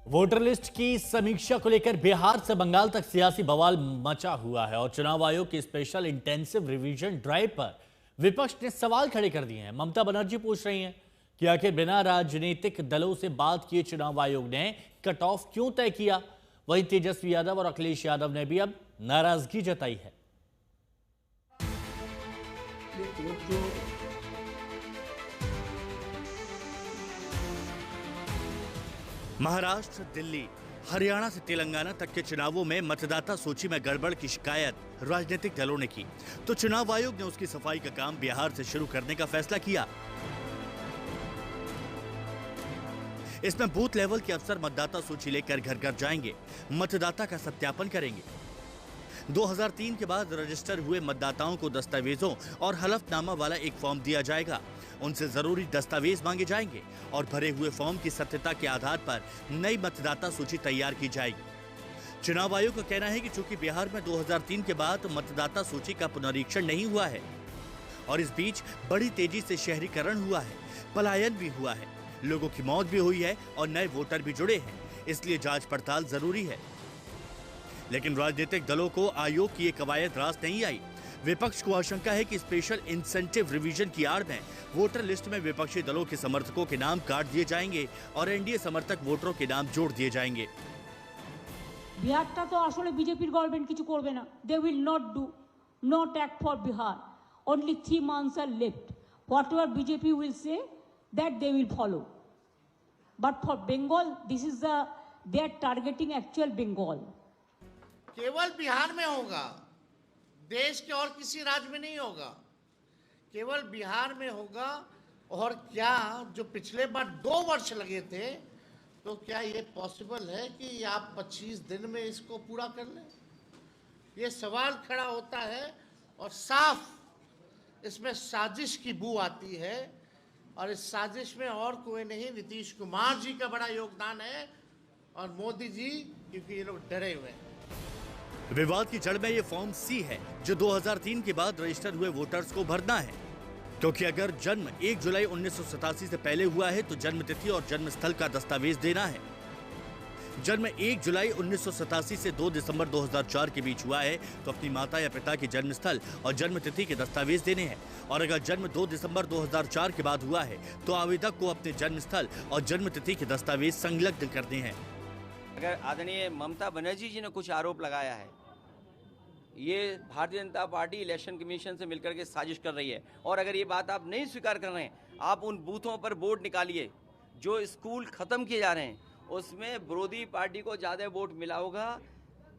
Voter list की समीक्षा को लेकर बिहार से बंगाल तक सियासी बवाल मचा हुआ है और चुनाव आयोग की स्पेशल इंटेंसिव रिवीजन ड्राइव पर विपक्ष ने सवाल खड़े कर दिए हैं। ममता बनर्जी पूछ रही हैं कि आखिर बिना राजनीतिक दलों से बात किए चुनाव आयोग ने कट ऑफ क्यों तय किया। वहीं तेजस्वी यादव और अखिलेश यादव ने भी अब नाराजगी जताई है। महाराष्ट्र, दिल्ली, हरियाणा से तेलंगाना तक के चुनावों में मतदाता सूची में गड़बड़ की शिकायत राजनीतिक दलों ने की, तो चुनाव आयोग ने उसकी सफाई का काम बिहार से शुरू करने का फैसला किया। इसमें बूथ लेवल के अफसर मतदाता सूची लेकर घर घर जाएंगे, मतदाता का सत्यापन करेंगे। 2003 के बाद रजिस्टर हुए मतदाताओं को दस्तावेजों और हलफनामा वाला एक फॉर्म दिया जाएगा। उनसे जरूरी दस्तावेज मांगे जाएंगे और भरे हुए फॉर्म की सत्यता के आधार पर नई मतदाता सूची तैयार की जाएगी। चुनाव आयोग का कहना है कि चूंकि बिहार में 2003 के बाद मतदाता सूची का पुनरीक्षण नहीं हुआ है और इस बीच बड़ी तेजी से शहरीकरण हुआ है, पलायन भी हुआ है, लोगों की मौत भी हुई है और नए वोटर भी जुड़े हैं, इसलिए जांच पड़ताल जरूरी है। लेकिन राजनीतिक दलों को आयोग की ये कवायद रास नहीं आई। विपक्ष को आशंका है कि स्पेशल इंसेंटिव रिवीजन की आड़ में वोटर लिस्ट में विपक्षी दलों के समर्थकों के नाम काट दिए जाएंगे और एनडीए समर्थक वोटरों के नाम जोड़ दिए जाएंगे। बिहारটা তো আসলে বিজেপির গভর্নমেন্ট কিছু করবে না। They will not do, not act for Bihar. Only 3 months are left. Whatever BJP will say, that they will follow. But for Bengal, this is they are targeting actual Bengal. केवल बिहार में होगा, देश के और किसी राज्य में नहीं होगा, केवल बिहार में होगा। और क्या जो पिछले बार 2 वर्ष लगे थे, तो क्या ये पॉसिबल है कि आप 25 दिन में इसको पूरा कर लें? ये सवाल खड़ा होता है और साफ इसमें साजिश की बू आती है। और इस साजिश में और कोई नहीं, नीतीश कुमार जी का बड़ा योगदान है और मोदी जी, क्योंकि ये लोग डरे हुए हैं। विवाद की जड़ में ये फॉर्म सी है जो 2003 के बाद रजिस्टर हुए वोटर्स को भरना है, क्योंकि अगर जन्म 1 जुलाई 1987 से पहले हुआ है तो जन्म तिथि और जन्म स्थल का दस्तावेज देना है। जन्म 1 जुलाई 1987 से 2 दिसंबर 2004 के बीच हुआ है तो अपनी माता या पिता के जन्म स्थल और जन्म तिथि के दस्तावेज देने हैं। और अगर जन्म 2 दिसंबर 2004 के बाद हुआ है तो आवेदक को अपने जन्म स्थल और जन्म तिथि के दस्तावेज संलग्न करने हैं। अगर आदरणीय ममता बनर्जी जी ने कुछ आरोप लगाया है, ये Bharatiya Janata party election commission से मिलकर के साजिश कर रही है, और अगर ये बात आप नहीं स्वीकार कर रहे हैं, आप उन बूथों पर बोर्ड निकालिए जो स्कूल खत्म किए जा रहे हैं, उसमें विरोधी पार्टी को ज़्यादा वोट मिला होगा।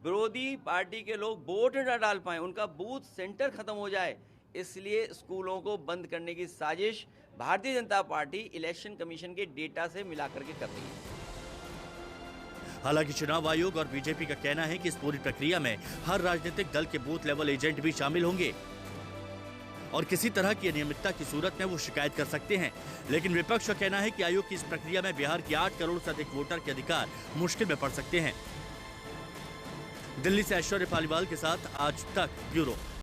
विरोधी पार्टी के लोग वोट न डाल पाए, उनका बूथ सेंटर खत्म हो जाए, इसलिए स्कूलों को बंद करने की साजिश Bharatiya Janata party election commission के डेटा से मिला करके कर रही है। हालांकि चुनाव आयोग और बीजेपी का कहना है कि इस पूरी प्रक्रिया में हर राजनीतिक दल के बूथ लेवल एजेंट भी शामिल होंगे और किसी तरह की अनियमितता की सूरत में वो शिकायत कर सकते हैं। लेकिन विपक्ष का कहना है कि आयोग की इस प्रक्रिया में बिहार के 8 करोड़ से अधिक वोटर के अधिकार मुश्किल में पड़ सकते हैं। दिल्ली से ऐश्वर्य पालीवाल के साथ आज तक ब्यूरो।